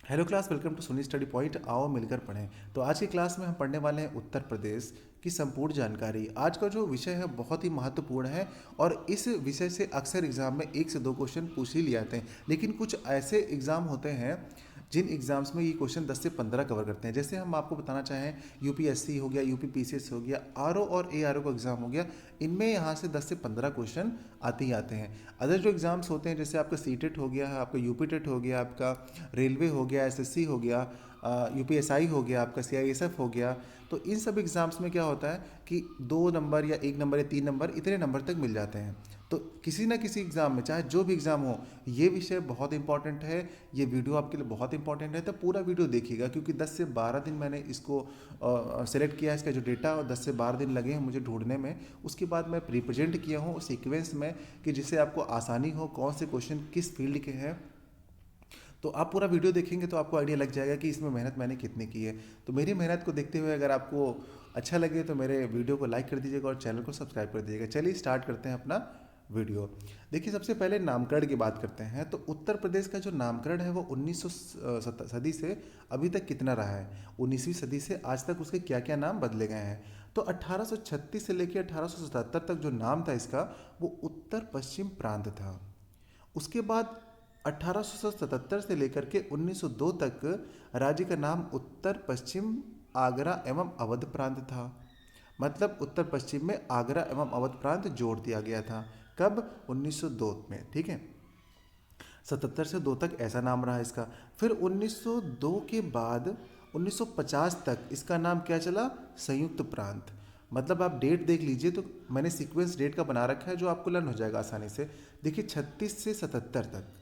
Hello class, welcome to सुनी study point. आओ मिलकर पढ़ें। तो आज की क्लास में हम पढ़ने वाले हैं उत्तर प्रदेश की संपूर्ण जानकारी। आज का जो विषय है बहुत ही महत्वपूर्ण है और इस विषय से अक्सर एग्जाम में 1 से 2 क्वेश्चन पूछ ही लिए जाते हैं। लेकिन कुछ ऐसे एग्जाम होते हैं जिन एग्जाम्स में ये क्वेश्चन 10 से 15 कवर करते हैं। जैसे हम आपको बताना चाहें, यूपीएससी हो गया, यूपी पीसीएस हो गया, आरओ और एआरओ का एग्जाम हो गया, इनमें यहाँ से 10 से 15 क्वेश्चन आते ही आते हैं। अदर जो एग्जाम्स होते हैं, जैसे आपका सीटेट हो गया, आपका यूपी टेट हो गया, आपका रेलवे हो गया, एसएससी हो गया, यूपीएसआई हो गया, आपका सीआईएसएफ हो गया, तो इन सब एग्ज़ाम्स में क्या होता है कि 2 नंबर या 1 नंबर या 3 नंबर इतने नंबर तक मिल जाते हैं। तो किसी ना किसी एग्ज़ाम में, चाहे जो भी एग्ज़ाम हो, ये विषय बहुत इंपॉर्टेंट है। ये वीडियो आपके लिए बहुत इंपॉर्टेंट है, तो पूरा वीडियो देखिएगा, क्योंकि 10 से 12 दिन मैंने इसको सेलेक्ट किया है। इसका जो डेटा, और 10 से 12 दिन लगे हैं मुझे ढूंढने में। उसके बाद मैं रिप्रेजेंट किया हूँ उस सीक्वेंस में कि जिससे आपको आसानी हो कौन से क्वेश्चन किस फील्ड के हैं। तो आप पूरा वीडियो देखेंगे तो आपको आइडिया लग जाएगा कि इसमें मेहनत मैंने कितनी की है। तो मेरी मेहनत को देखते हुए अगर आपको अच्छा लगे तो मेरे वीडियो को लाइक कर दीजिएगा और चैनल को सब्सक्राइब कर दीजिएगा। चलिए स्टार्ट करते हैं अपना वीडियो। देखिए, सबसे पहले नामकरण की बात करते हैं। तो उत्तर प्रदेश का जो नामकरण है वो 1900 सदी से अभी तक कितना रहा है। 19वीं सदी से आज तक उसके क्या क्या नाम बदले गए हैं। तो 1836 से लेकर 1877 तक जो नाम था इसका, वो उत्तर पश्चिम प्रांत था। उसके बाद 1877 से लेकर के 1902 तक राज्य का नाम उत्तर पश्चिम आगरा एवं अवध प्रांत था। मतलब उत्तर पश्चिम में आगरा एवं अवध प्रांत जोड़ दिया गया था। कब? 1902 में। ठीक है, 77 से 2 तक ऐसा नाम रहा इसका। फिर 1902 के बाद 1950 तक इसका नाम क्या चला? संयुक्त प्रांत। मतलब आप डेट देख लीजिए, तो मैंने सीक्वेंस डेट का बना रखा है जो आपको लर्न हो जाएगा आसानी से। देखिए, 36 से 77 तक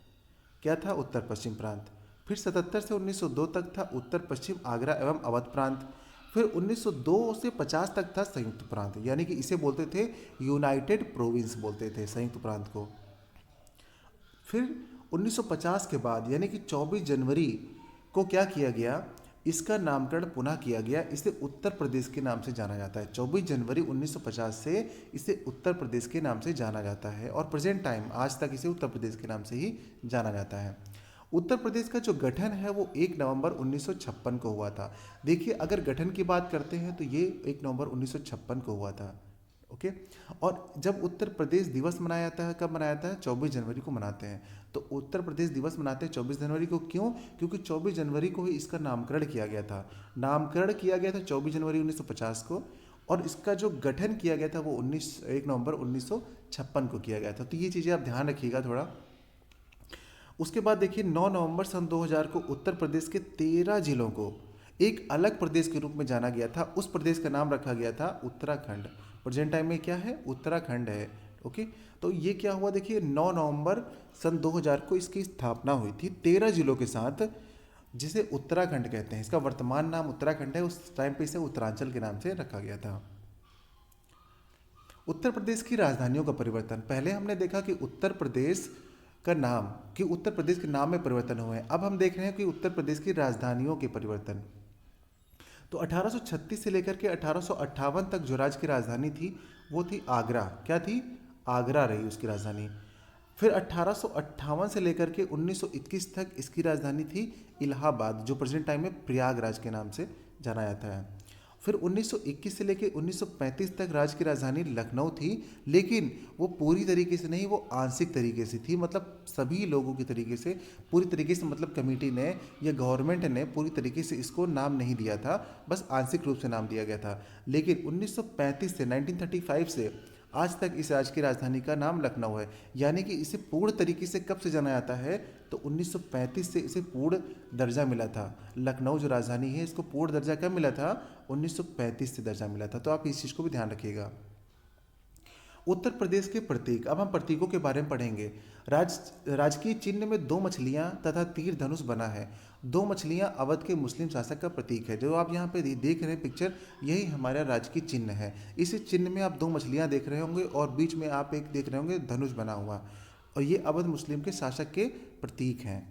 क्या था? उत्तर पश्चिम प्रांत। फिर 77 से 1902 तक था उत्तर पश्चिम आगरा एवं अवध प्रांत। फिर 1902 से 50 तक था संयुक्त प्रांत, यानी कि इसे बोलते थे यूनाइटेड प्रोविंस, बोलते थे संयुक्त प्रांत को। फिर 1950 के बाद यानी कि 24 जनवरी को क्या किया गया? इसका नामकरण पुनः किया गया। इसे उत्तर प्रदेश के नाम से जाना जाता है। 24 जनवरी 1950 से इसे उत्तर प्रदेश के नाम से जाना जाता है और प्रेजेंट टाइम आज तक इसे उत्तर प्रदेश के नाम से ही जाना जाता है। उत्तर प्रदेश का जो गठन है वो 1 नवंबर 1956 को हुआ था। देखिए, अगर गठन की बात करते हैं तो ये 1 नवंबर 1956 को हुआ था। ओके। और जब उत्तर प्रदेश दिवस मनाया जाता है, कब मनाया जाता है? 24 जनवरी को मनाते हैं। तो उत्तर प्रदेश दिवस मनाते हैं 24 जनवरी को। क्यों? क्योंकि 24 जनवरी को ही इसका नामकरण किया गया था। नामकरण किया गया था 24 जनवरी 1950 को, और इसका जो गठन किया गया था वो 1 नवंबर 1956 को किया गया था। तो ये चीज़ें आप ध्यान रखिएगा थोड़ा। उसके बाद देखिए, 9 नवंबर सन 2000 को उत्तर प्रदेश के 13 जिलों को एक अलग प्रदेश के रूप में जाना गया था। उस प्रदेश का नाम रखा गया था उत्तराखंड। प्रेजेंट टाइम में क्या है? उत्तराखंड है। ओके। तो ये क्या हुआ? देखिए, 9 नवंबर सन 2000 को इसकी स्थापना हुई थी 13 जिलों के साथ, जिसे उत्तराखंड कहते हैं। इसका वर्तमान नाम उत्तराखंड है। उस टाइम पे इसे उत्तरांचल के नाम से रखा गया था। उत्तर प्रदेश की राजधानियों का परिवर्तन। पहले हमने देखा कि उत्तर प्रदेश का नाम, कि उत्तर प्रदेश के नाम में परिवर्तन हुए हैं। अब हम देख रहे हैं कि उत्तर प्रदेश की राजधानियों के परिवर्तन। तो 1836 से लेकर के 1858 तक जो राज्य की राजधानी थी वो थी आगरा। क्या थी? आगरा रही उसकी राजधानी। फिर 1858 से लेकर के 1921 तक इसकी राजधानी थी इलाहाबाद, जो प्रेजेंट टाइम में प्रयागराज के नाम से जाना जाता है। फिर 1921 से लेकर 1935 तक राज्य की राजधानी लखनऊ थी, लेकिन वो पूरी तरीके से नहीं, वो आंशिक तरीके से थी। मतलब सभी लोगों की तरीके से, पूरी तरीके से, मतलब कमेटी ने या गवर्नमेंट ने पूरी तरीके से इसको नाम नहीं दिया था, बस आंशिक रूप से नाम दिया गया था। लेकिन 1935 से 1935 से आज तक इस राज्य की राजधानी का नाम लखनऊ है। यानी कि इसे पूर्ण तरीके से कब से जाना जाता है? तो 1935 से इसे पूर्ण दर्जा मिला था। लखनऊ जो राजधानी है, इसको पूर्ण दर्जा कब मिला था? 1935 से दर्जा मिला था। तो आप इस चीज़ को भी ध्यान रखिएगा। उत्तर प्रदेश के प्रतीक। अब हम प्रतीकों के बारे में पढ़ेंगे। राजकीय चिन्ह में 2 मछलियां तथा तीर धनुष बना है। 2 मछलियां अवध के मुस्लिम शासक का प्रतीक है। जो आप यहाँ पे देख रहे हैं पिक्चर, यही हमारा राजकीय चिन्ह है। इस चिन्ह में आप 2 मछलियां देख रहे होंगे और बीच में आप एक देख रहे होंगे धनुष बना हुआ, और ये अवध मुस्लिम के शासक के प्रतीक हैं।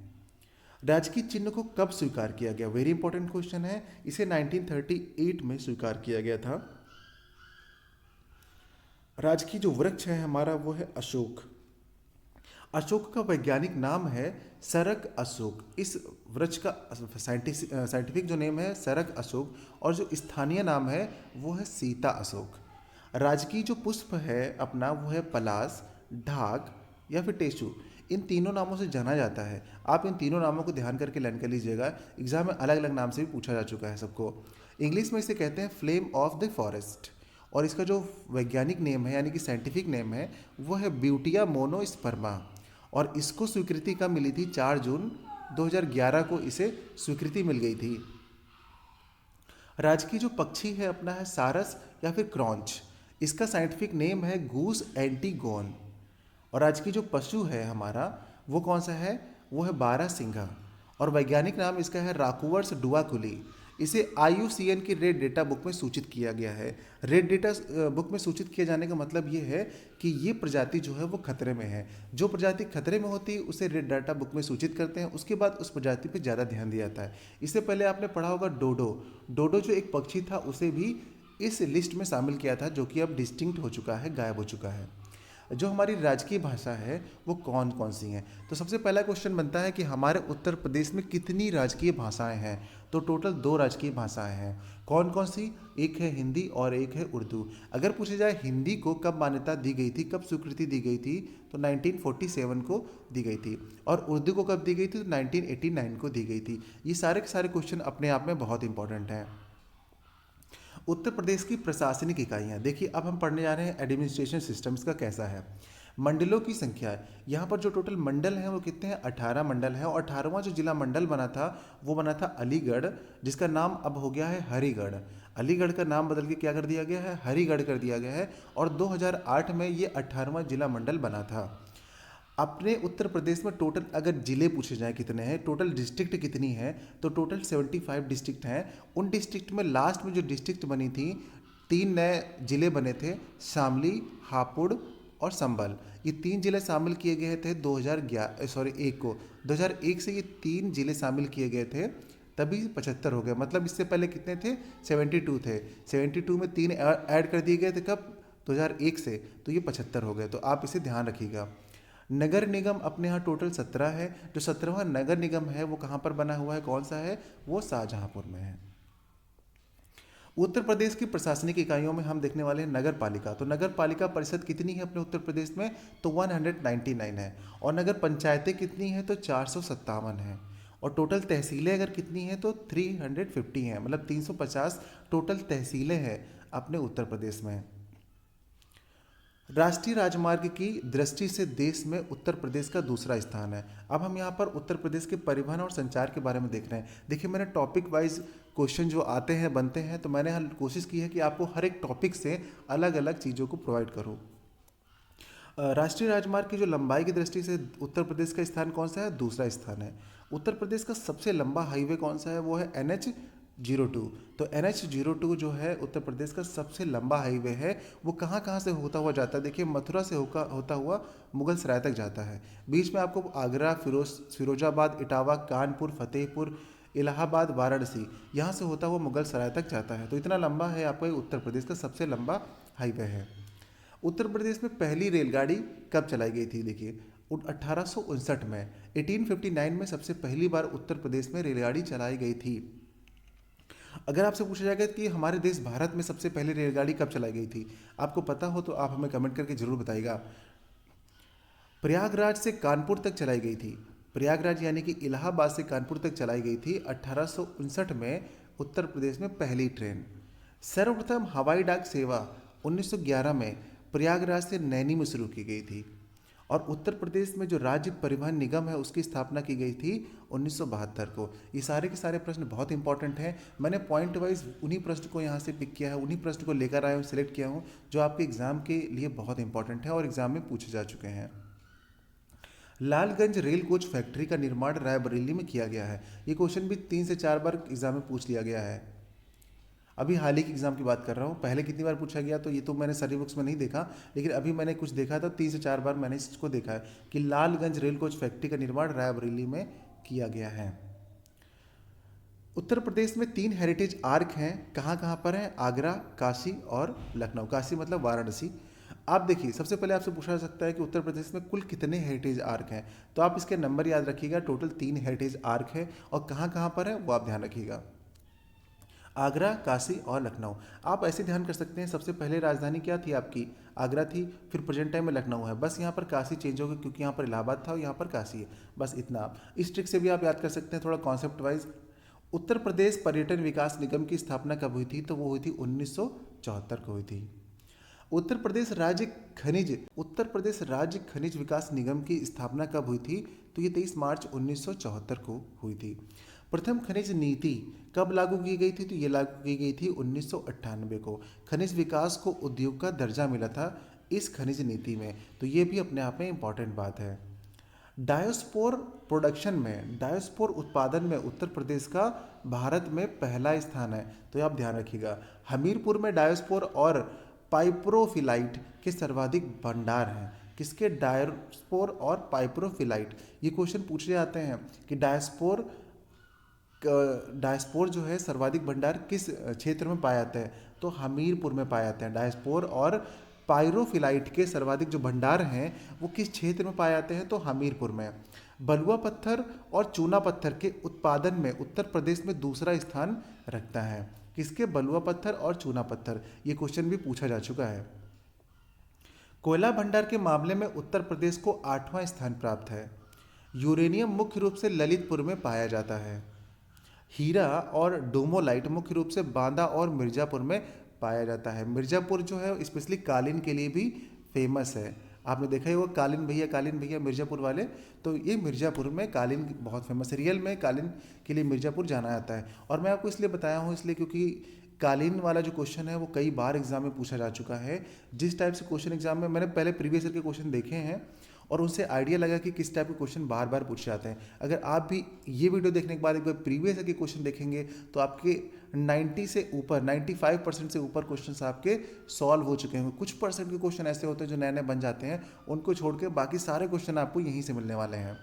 राजकीय चिन्ह को कब स्वीकार किया गया? वेरी इंपॉर्टेंट क्वेश्चन है। इसे 1938 में स्वीकार किया गया था। राजकीय जो वृक्ष है हमारा वो है अशोक। अशोक का वैज्ञानिक नाम है सरक अशोक। इस वृक्ष का साइंटिफिक जो नेम है सरक अशोक, और जो स्थानीय नाम है वो है सीता अशोक। राजकीय जो पुष्प है अपना वो है पलाश, ढाक या फिर टेसु। इन तीनों नामों से जाना जाता है। आप इन तीनों नामों को ध्यान करके लर्न कर लीजिएगा, एग्जाम में अलग अलग नाम से भी पूछा जा चुका है सबको। इंग्लिश में इसे कहते हैं फ्लेम ऑफ द फॉरेस्ट, और इसका जो वैज्ञानिक नेम है यानी कि साइंटिफिक नेम है वो है ब्यूटिया मोनोस्पर्मा। और इसको स्वीकृति कब मिली थी? 4 जून 2011 को इसे स्वीकृति मिल गई थी। राजकीय जो पक्षी है अपना है सारस या फिर क्रॉन्च। इसका साइंटिफिक नेम है गूस एंटीगोन। और राजकीय जो पशु है हमारा वो कौन सा है? वो है बारहसिंघा। और वैज्ञानिक नाम इसका है राकुवर्स डुआकुली। इसे IUCN की रेड डेटा बुक में सूचित किया गया है। रेड डेटा बुक में सूचित किए जाने का मतलब ये है कि ये प्रजाति जो है वो खतरे में है। जो प्रजाति खतरे में होती है उसे रेड डाटा बुक में सूचित करते हैं, उसके बाद उस प्रजाति पर ज़्यादा ध्यान दिया जाता है। इससे पहले आपने पढ़ा होगा डोडो। डोडो जो एक पक्षी था उसे भी इस लिस्ट में शामिल किया था, जो कि अब डिस्टिंक्ट हो चुका है, गायब हो चुका है। जो हमारी राजकीय भाषा है वो कौन कौन सी हैं? तो सबसे पहला क्वेश्चन बनता है कि हमारे उत्तर प्रदेश में कितनी राजकीय भाषाएं हैं? तो टोटल 2 राजकीय भाषाएं हैं। कौन कौन सी? एक है हिंदी और एक है उर्दू। अगर पूछे जाए हिंदी को कब मान्यता दी गई थी, कब स्वीकृति दी गई थी, तो 1947 को दी गई थी। और उर्दू को कब दी गई थी? तो 1989 को दी गई थी। ये सारे के सारे क्वेश्चन अपने आप में बहुत इंपॉर्टेंट हैं। उत्तर प्रदेश की प्रशासनिक इकाइयाँ देखिए, अब हम पढ़ने जा रहे हैं एडमिनिस्ट्रेशन सिस्टम्स का कैसा है। मंडलों की संख्या, यहाँ पर जो टोटल मंडल हैं वो कितने हैं? 18 मंडल हैं। और 18वां जो जिला मंडल बना था वो बना था अलीगढ़, जिसका नाम अब हो गया है हरिगढ़। अलीगढ़ का नाम बदल के क्या कर दिया गया है? हरिगढ़ कर दिया गया है। और 2008 में ये 18वां जिला मंडल बना था। अपने उत्तर प्रदेश में टोटल अगर जिले पूछे जाएं कितने हैं, टोटल डिस्ट्रिक्ट कितनी है, तो टोटल 75 डिस्ट्रिक्ट हैं। उन डिस्ट्रिक्ट में लास्ट में जो डिस्ट्रिक्ट बनी थी, 3 नए जिले बने थे, शामली, हापुड़ और संभल। ये 3 जिले शामिल किए गए थे 1 को। 2001 से ये 3 जिले शामिल किए गए थे, तभी 75 हो गए। मतलब इससे पहले कितने थे? 72 थे। 72 में 3 ऐड कर दिए गए थे कब? 2001 से, तो ये 75 हो गए। तो आप इसे ध्यान रखिएगा। नगर निगम अपने यहाँ टोटल 17 है। जो 17वां नगर निगम है वो कहाँ पर बना हुआ है, कौन सा है? वो शाहजहांपुर में है। उत्तर प्रदेश की प्रशासनिक इकाइयों में हम देखने वाले हैं नगर पालिका। तो नगर पालिका परिषद कितनी है अपने उत्तर प्रदेश में? तो 199 है। और नगर पंचायतें कितनी हैं? तो 457 है। और टोटल तहसीलें अगर कितनी हैं तो 350 हैं, मतलब 350 टोटल तहसीलें हैं अपने उत्तर प्रदेश में। राष्ट्रीय राजमार्ग की दृष्टि से देश में उत्तर प्रदेश का दूसरा स्थान है। अब हम यहाँ पर उत्तर प्रदेश के परिवहन और संचार के बारे में देख रहे हैं। देखिए, मैंने टॉपिक वाइज क्वेश्चन जो आते हैं बनते हैं, तो मैंने कोशिश की है कि आपको हर एक टॉपिक से अलग अलग चीज़ों को प्रोवाइड करूँ। राष्ट्रीय राजमार्ग की जो लंबाई की दृष्टि से उत्तर प्रदेश का स्थान कौन सा है? दूसरा स्थान है। उत्तर प्रदेश का सबसे लंबा हाईवे कौन सा है? वो है NH-02। तो NH-02 जो है उत्तर प्रदेश का सबसे लंबा हाईवे है। वो कहाँ कहाँ से होता हुआ जाता है? देखिए, मथुरा से होता हुआ मुगल सराय तक जाता है। बीच में आपको आगरा, फिरोजाबाद, इटावा, कानपुर, फतेहपुर, इलाहाबाद, वाराणसी, यहाँ से होता हुआ मुगल सराय तक जाता है। तो इतना लंबा है, आपका उत्तर प्रदेश का सबसे लंबा हाईवे है। उत्तर प्रदेश में पहली रेलगाड़ी कब चलाई गई थी? देखिए, 1859 में, 1859 में सबसे पहली बार उत्तर प्रदेश में रेलगाड़ी चलाई गई थी। अगर आपसे पूछा जाएगा कि हमारे देश भारत में सबसे पहले रेलगाड़ी कब चलाई गई थी, आपको पता हो तो आप हमें कमेंट करके जरूर बताइएगा। प्रयागराज से कानपुर तक चलाई गई थी। प्रयागराज यानी कि इलाहाबाद से कानपुर तक चलाई गई थी 1859 में उत्तर प्रदेश में पहली ट्रेन। सर्वप्रथम हवाई डाक सेवा 1911 में प्रयागराज से नैनी में शुरू की गई थी। और उत्तर प्रदेश में जो राज्य परिवहन निगम है उसकी स्थापना की गई थी 1972 को। ये सारे के सारे प्रश्न बहुत इंपॉर्टेंट हैं। मैंने पॉइंट वाइज उन्हीं प्रश्न को यहाँ से पिक किया है, उन्हीं प्रश्न को लेकर आया हूँ, सिलेक्ट किया हूँ, जो आपके एग्जाम के लिए बहुत इंपॉर्टेंट है और एग्जाम में पूछे जा चुके हैं। लालगंज रेल कोच फैक्ट्री का निर्माण रायबरेली में किया गया है। ये क्वेश्चन भी 3 से 4 बार एग्जाम में पूछ लिया गया है। अभी हाल ही की एग्जाम की बात कर रहा हूँ, पहले कितनी बार पूछा गया तो ये तो मैंने सारी बुक्स में नहीं देखा, लेकिन अभी मैंने कुछ देखा था, 3 से 4 बार मैंने इसको देखा है कि लालगंज रेल कोच फैक्ट्री का निर्माण रायबरेली में किया गया है। उत्तर प्रदेश में 3 हेरिटेज आर्क हैं, कहाँ कहाँ पर हैं? आगरा, काशी और लखनऊ। काशी मतलब वाराणसी। आप देखिए, सबसे पहले आपसे पूछा जा सकता है कि उत्तर प्रदेश में कुल कितने हेरिटेज आर्क हैं, तो आप इसके नंबर याद रखिएगा। टोटल 3 हेरिटेज आर्क है, और कहाँ कहाँ पर है वो आप ध्यान रखिएगा। आगरा, काशी और लखनऊ। आप ऐसे ध्यान कर सकते हैं, सबसे पहले राजधानी क्या थी आपकी, आगरा थी, फिर प्रेजेंट टाइम में लखनऊ है, बस यहाँ पर काशी चेंज हो गया क्योंकि यहाँ पर इलाहाबाद था और यहाँ पर काशी है, बस इतना। आप इस ट्रिक से भी आप याद कर सकते हैं थोड़ा कॉन्सेप्ट वाइज। उत्तर प्रदेश पर्यटन विकास निगम की स्थापना कब हुई थी, तो वो हुई थी 1974 को हुई थी। उत्तर प्रदेश राज्य खनिज विकास निगम की स्थापना कब हुई थी, तो ये 23 मार्च 1974 को हुई थी। प्रथम खनिज नीति कब लागू की गई थी, तो ये लागू की गई थी 1998 को। खनिज विकास को उद्योग का दर्जा मिला था इस खनिज नीति में, तो ये भी अपने आप में इम्पॉर्टेंट बात है। डायोस्पोर उत्पादन में उत्तर प्रदेश का भारत में पहला स्थान है, तो ये आप ध्यान रखिएगा। हमीरपुर में डायोस्पोर और पाइप्रोफिलाइट के सर्वाधिक भंडार हैं। किसके, डायोस्पोर और पाइप्रोफिलाइट। ये क्वेश्चन पूछे जाते हैं कि डायस्पोर जो है सर्वाधिक भंडार किस क्षेत्र में पाया जाता है, तो हमीरपुर में पाया जाता है। डायस्पोर और पायरोफिलाइट के सर्वाधिक जो भंडार हैं वो किस क्षेत्र में पाए जाते हैं, तो हमीरपुर में। बलुआ पत्थर और चूना पत्थर के उत्पादन में उत्तर प्रदेश में दूसरा स्थान रखता है। किसके, बलुआ पत्थर और चूना पत्थर। ये क्वेश्चन भी पूछा जा चुका है। कोयला भंडार के मामले में उत्तर प्रदेश को 8वां स्थान प्राप्त है। यूरेनियम मुख्य रूप से ललितपुर में पाया जाता है। हीरा और डोमोलाइट मुख्य रूप से बांदा और मिर्जापुर में पाया जाता है। मिर्जापुर जो है स्पेशली कालीन के लिए भी फेमस है। आपने देखा ही होगा कालीन भैया मिर्जापुर वाले, तो ये मिर्जापुर में कालीन बहुत फेमस है। रियल में कालीन के लिए मिर्जापुर जाना जाता है। और मैं आपको इसलिए बताया हूँ इसलिए क्योंकि कालीन वाला जो क्वेश्चन है वो कई बार एग्जाम में पूछा जा चुका है। जिस टाइप से क्वेश्चन एग्जाम में मैंने पहले प्रीवियस ईयर के क्वेश्चन देखे हैं और उनसे आइडिया लगा कि किस टाइप के क्वेश्चन बार बार पूछे जाते हैं। अगर आप भी ये वीडियो देखने के बाद एक बार प्रीवियस ईयर के क्वेश्चन देखेंगे तो आपके 90 से ऊपर 95% से ऊपर क्वेश्चंस आपके सॉल्व हो चुके होंगे। कुछ परसेंट के क्वेश्चन ऐसे होते हैं जो नए नए बन जाते हैं, उनको छोड़ के बाकी सारे क्वेश्चन आपको यहीं से मिलने वाले हैं।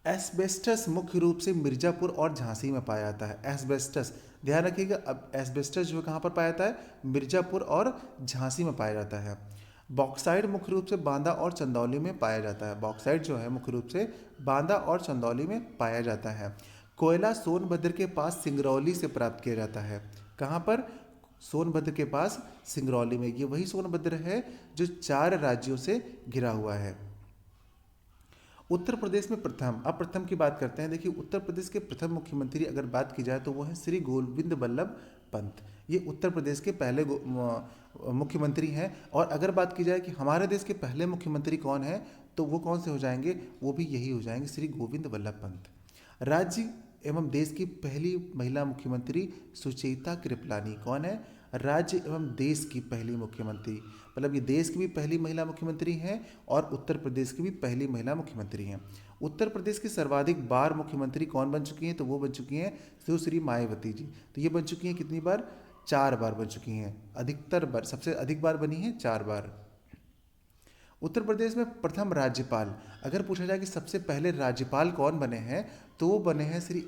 एस्बेस्टस मुख्य रूप से मिर्जापुर और झांसी में पाया जाता है। एस्बेस्टस ध्यान रखिएगा, अब एस्बेस्टस जो है कहाँ पर पाया जाता है, मिर्जापुर और झांसी में पाया जाता है। बॉक्साइड मुख्य रूप से बांदा और चंदौली में पाया जाता है। बॉक्साइड जो है मुख्य रूप से बांदा और चंदौली में पाया जाता है। कोयला सोनभद्र के पास सिंगरौली से प्राप्त किया जाता है। कहाँ पर, सोनभद्र के पास सिंगरौली में। ये वही सोनभद्र है जो 4 राज्यों से घिरा हुआ है। उत्तर प्रदेश में प्रथम, अब प्रथम की बात करते हैं। देखिए उत्तर प्रदेश के प्रथम मुख्यमंत्री अगर बात की जाए तो वो है श्री गोविंद बल्लभ पंत। ये उत्तर प्रदेश के पहले मुख्यमंत्री हैं। और अगर बात की जाए कि हमारे देश के पहले मुख्यमंत्री कौन है, तो वो कौन से हो जाएंगे, वो भी यही हो जाएंगे, श्री गोविंद बल्लभ पंत। राज्य एवं देश की पहली महिला मुख्यमंत्री सुचेता कृपलानी। कौन है, राज्य एवं देश की पहली मुख्यमंत्री, मतलब ये देश की भी पहली महिला मुख्यमंत्री हैं और उत्तर प्रदेश की भी पहली महिला मुख्यमंत्री हैं। उत्तर प्रदेश की सर्वाधिक बार मुख्यमंत्री कौन बन चुकी हैं, तो वो बन चुकी हैं सुश्री मायावती जी। तो ये बन चुकी हैं कितनी बार, 4 बार बन चुकी हैं। अधिकतर बार, सबसे अधिक बार बनी है 4 बार। उत्तर प्रदेश में प्रथम राज्यपाल, अगर पूछा जाए कि सबसे पहले राज्यपाल कौन बने हैं, तो वो बने हैं श्री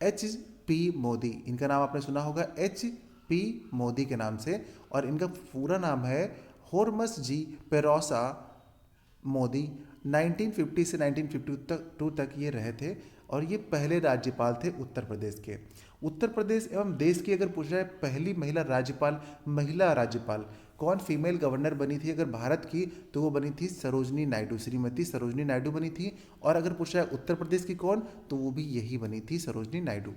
HP मोदी। इनका नाम आपने सुना होगा HP मोदी के नाम से, और इनका पूरा नाम है होर्मस जी पेरोसा मोदी। 1950 से 1952 तक ये रहे थे और ये पहले राज्यपाल थे उत्तर प्रदेश के। उत्तर प्रदेश एवं देश की अगर पूछा जाए पहली महिला राज्यपाल कौन, फीमेल गवर्नर बनी थी अगर भारत की, तो वो बनी थी सरोजनी नायडू, श्रीमती सरोजनी नायडू बनी थी। और अगर पूछा जाए उत्तर प्रदेश की कौन, तो वो भी यही बनी थी, सरोजनी नायडू।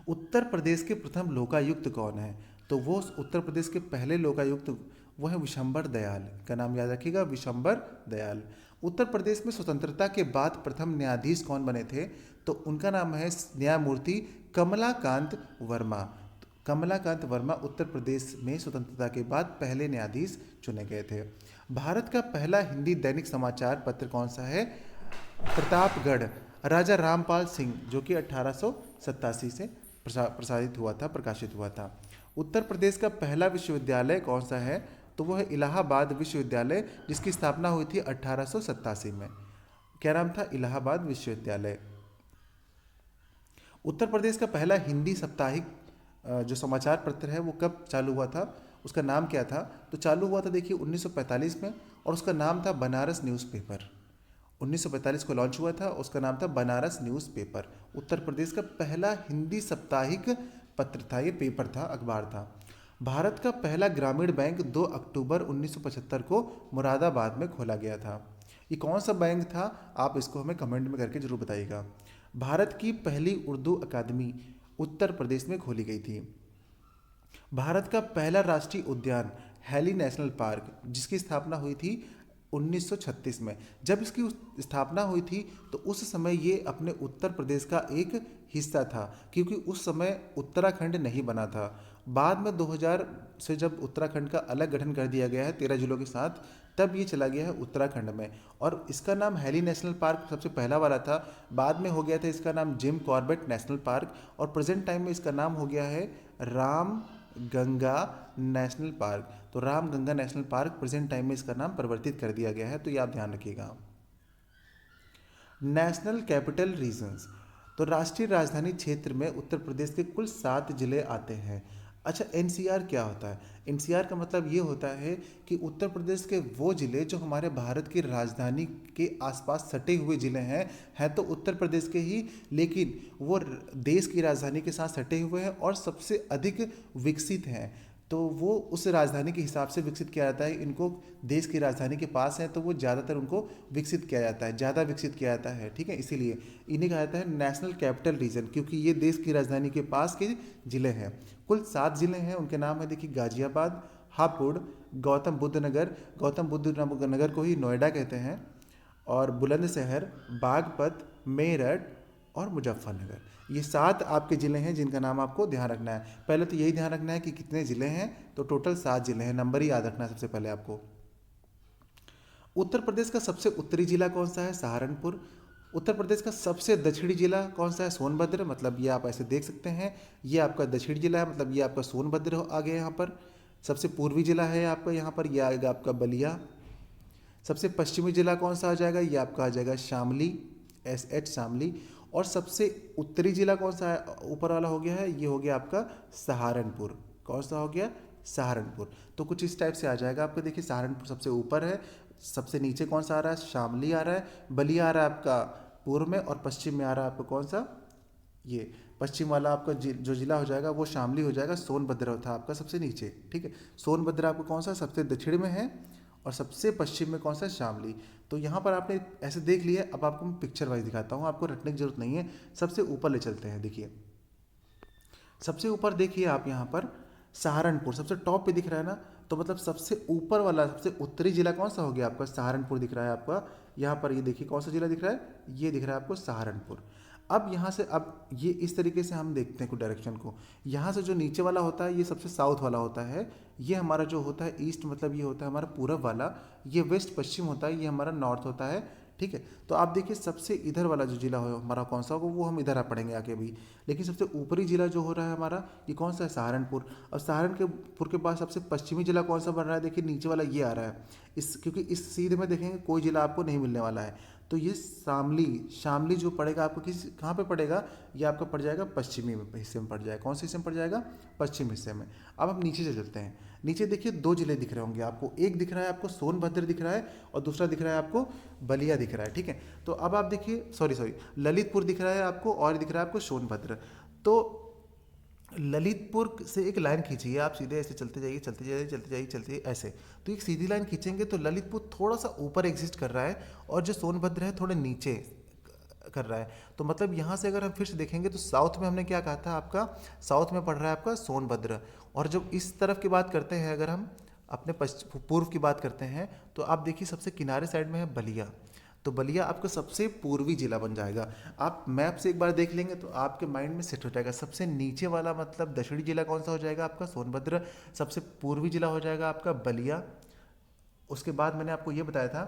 उत्तर प्रदेश के प्रथम लोकायुक्त कौन है, तो वो उत्तर प्रदेश के पहले लोकायुक्त वो है विशंबर दयाल। का नाम याद रखिएगा, विशंबर दयाल। उत्तर प्रदेश में स्वतंत्रता के बाद प्रथम न्यायाधीश कौन बने थे, तो उनका नाम है न्यायमूर्ति कमलाकांत वर्मा। कमलाकांत वर्मा उत्तर प्रदेश में स्वतंत्रता के बाद पहले न्यायाधीश चुने गए थे। भारत का पहला हिंदी दैनिक समाचार पत्र कौन सा है, प्रतापगढ़, राजा रामपाल सिंह, जो कि 1887 से प्रकाशित हुआ था। उत्तर प्रदेश का पहला विश्वविद्यालय कौन सा है, तो वो है इलाहाबाद विश्वविद्यालय, जिसकी स्थापना हुई थी 1887 में। क्या नाम था, इलाहाबाद विश्वविद्यालय। उत्तर प्रदेश का पहला हिंदी साप्ताहिक जो समाचार पत्र है वो कब चालू हुआ था, उसका नाम क्या था? तो चालू हुआ था देखिए 1945 में, और उसका नाम था बनारस न्यूज़पेपर। 1945 को लॉन्च हुआ था, उसका नाम था बनारस न्यूज़पेपर। उत्तर प्रदेश का पहला हिंदी साप्ताहिक पत्र था, ये पेपर था, अखबार था। भारत का पहला ग्रामीण बैंक 2 अक्टूबर 1975 को मुरादाबाद में खोला गया था। ये कौन सा बैंक था? आप इसको हमें कमेंट में करके जरूर बताइएगा। भारत की पहली उर्दू अकादमी उत्तर प्रदेश में खोली गई थी। भारत का पहला राष्ट्रीय उद्यान हैली नेशनल पार्क, जिसकी स्थापना हुई थी 1936 में। जब इसकी स्थापना हुई थी तो उस समय ये अपने उत्तर प्रदेश का एक हिस्सा था, क्योंकि उस समय उत्तराखंड नहीं बना था। बाद में 2000 से जब उत्तराखंड का अलग गठन कर दिया गया है 13 जिलों के साथ, तब ये चला गया है उत्तराखंड में। और इसका नाम हैली नेशनल पार्क सबसे पहला वाला था। बाद में हो गया था इसका नाम जिम कॉर्बेट नेशनल पार्क, और प्रेजेंट टाइम में इसका नाम हो गया है राम गंगा नेशनल पार्क। तो Ram Ganga national park present time में इसका नाम परिवर्तित कर दिया गया है, तो ये आप ध्यान रखिएगा। नेशनल कैपिटल रीजन्स, तो राष्ट्रीय राजधानी क्षेत्र में उत्तर प्रदेश के कुल 7 जिले आते हैं। अच्छा, एनसीआर क्या होता है? एनसीआर का मतलब ये होता है कि उत्तर प्रदेश के वो जिले जो हमारे भारत की राजधानी के आसपास सटे हुए जिले हैं तो उत्तर प्रदेश के ही, लेकिन वो देश की राजधानी के साथ सटे हुए हैं और सबसे अधिक विकसित हैं, तो वो उस राजधानी के हिसाब से विकसित किया जाता है। इनको देश की राजधानी के पास है तो वो ज़्यादातर उनको विकसित किया जाता है, ज़्यादा विकसित किया जाता है, ठीक है। इसीलिए इन्हें कहा जाता है नेशनल कैपिटल रीजन, क्योंकि ये देश की राजधानी के पास के जिले हैं। कुल 7 जिले हैं, उनके नाम है देखिए गाजियाबाद, हापुड़, गौतम बुद्ध नगर, गौतम बुद्ध नगर को ही नोएडा कहते हैं, और बुलंदशहर, बागपत, मेरठ और मुजफ्फरनगर। ये 7 आपके ज़िले हैं जिनका नाम आपको ध्यान रखना है। पहले तो यही ध्यान रखना है कि कितने ज़िले हैं, तो टोटल 7 ज़िले हैं, नंबर ही याद रखना है सबसे पहले आपको। उत्तर प्रदेश का सबसे उत्तरी जिला कौन सा है? सहारनपुर। उत्तर प्रदेश का सबसे दक्षिणी जिला कौन सा है? सोनभद्र। मतलब ये आप ऐसे देख सकते हैं, ये आपका दक्षिणी जिला है, मतलब ये आपका सोनभद्र आ गया यहाँ पर। सबसे पूर्वी जिला है आपका यहाँ पर, यह आएगा आपका बलिया। सबसे पश्चिमी जिला कौन सा आ जाएगा? ये आपका आ जाएगा शामली, SH शामली। और सबसे उत्तरी जिला कौन सा है? ऊपर वाला हो गया है, ये हो गया आपका सहारनपुर। कौन सा हो गया? सहारनपुर। तो कुछ इस टाइप से आ जाएगा आपका। देखिए सहारनपुर सबसे ऊपर है, सबसे नीचे कौन सा आ रहा है? शामली आ रहा है, बलिया आ रहा है आपका पूर्व में, और पश्चिम में आ रहा है आपका कौन सा? ये पश्चिम वाला आपका जो जिला हो जाएगा वो शामली हो जाएगा। सोनभद्र था आपका सबसे नीचे, ठीक है। सोनभद्र आपका कौन सा? सबसे दक्षिण में है, और सबसे पश्चिम में कौन सा? शामली। तो यहाँ पर आपने ऐसे देख लिया। अब आपको मैं पिक्चर वाइज दिखाता हूँ, आपको रटने की जरूरत नहीं है। सबसे ऊपर ले चलते हैं, देखिए सबसे ऊपर देखिए आप यहाँ पर सहारनपुर सबसे टॉप पे दिख रहा है ना, तो मतलब सबसे ऊपर वाला सबसे उत्तरी जिला कौन सा हो गया आपका? सहारनपुर दिख रहा है आपका यहाँ पर। ये देखिए कौन सा जिला दिख रहा है? ये दिख रहा है आपको सहारनपुर। अब यहाँ से, अब ये इस तरीके से हम देखते हैं कुछ डायरेक्शन को। यहाँ से जो नीचे वाला होता है ये सबसे साउथ वाला होता है, ये हमारा जो होता है ईस्ट, मतलब ये होता है हमारा पूरब वाला, ये वेस्ट पश्चिम होता है, ये हमारा नॉर्थ होता है, ठीक है। तो आप देखिए सबसे इधर वाला जो जिला हो हमारा कौन सा होगा, वो हम इधर आ पढ़ेंगे आगे अभी। लेकिन सबसे ऊपरी जिला जो हो रहा है हमारा, ये कौन सा है? सहारनपुर। और सहारनपुर के बाद सबसे पश्चिमी जिला कौन सा बन रहा है? देखिए नीचे वाला ये आ रहा है। क्योंकि इस सीधे में देखेंगे कोई जिला आपको नहीं मिलने वाला है, तो ये शामली जो पड़ेगा आपको कहाँ पे पड़ेगा? ये आपका पड़ जाएगा पश्चिमी हिस्से में पड़ जाएगा। कौन से हिस्से में पड़ जाएगा? पश्चिम हिस्से में। अब हम नीचे से चलते हैं। नीचे देखिए 2 जिले दिख रहे होंगे आपको, एक दिख रहा है आपको सोनभद्र दिख रहा है, और दूसरा दिख रहा है आपको बलिया दिख रहा है, ठीक है। तो अब आप देखिए सॉरी ललितपुर दिख रहा है आपको, और दिख रहा है आपको सोनभद्र। तो ललितपुर से एक लाइन खींचिए आप, सीधे ऐसे चलते जाइए चलते जाइए चलते जाइए चलते जाइए ऐसे। तो एक सीधी लाइन खींचेंगे तो ललितपुर थोड़ा सा ऊपर एग्जिस्ट कर रहा है, और जो सोनभद्र है थोड़े नीचे कर रहा है। तो मतलब यहाँ से अगर हम फिर से देखेंगे तो साउथ में हमने क्या कहा था आपका? साउथ में पड़ रहा है आपका सोनभद्र। और जब इस तरफ की बात करते हैं, अगर हम अपने पूर्व की बात करते हैं, तो आप देखिए सबसे किनारे साइड में है बलिया। तो बलिया आपका सबसे पूर्वी जिला बन जाएगा। आप मैप से एक बार देख लेंगे तो आपके माइंड में सेट हो जाएगा। सबसे नीचे वाला मतलब दक्षिणी जिला कौन सा हो जाएगा आपका? सोनभद्र। सबसे पूर्वी जिला हो जाएगा आपका बलिया। उसके बाद मैंने आपको ये बताया था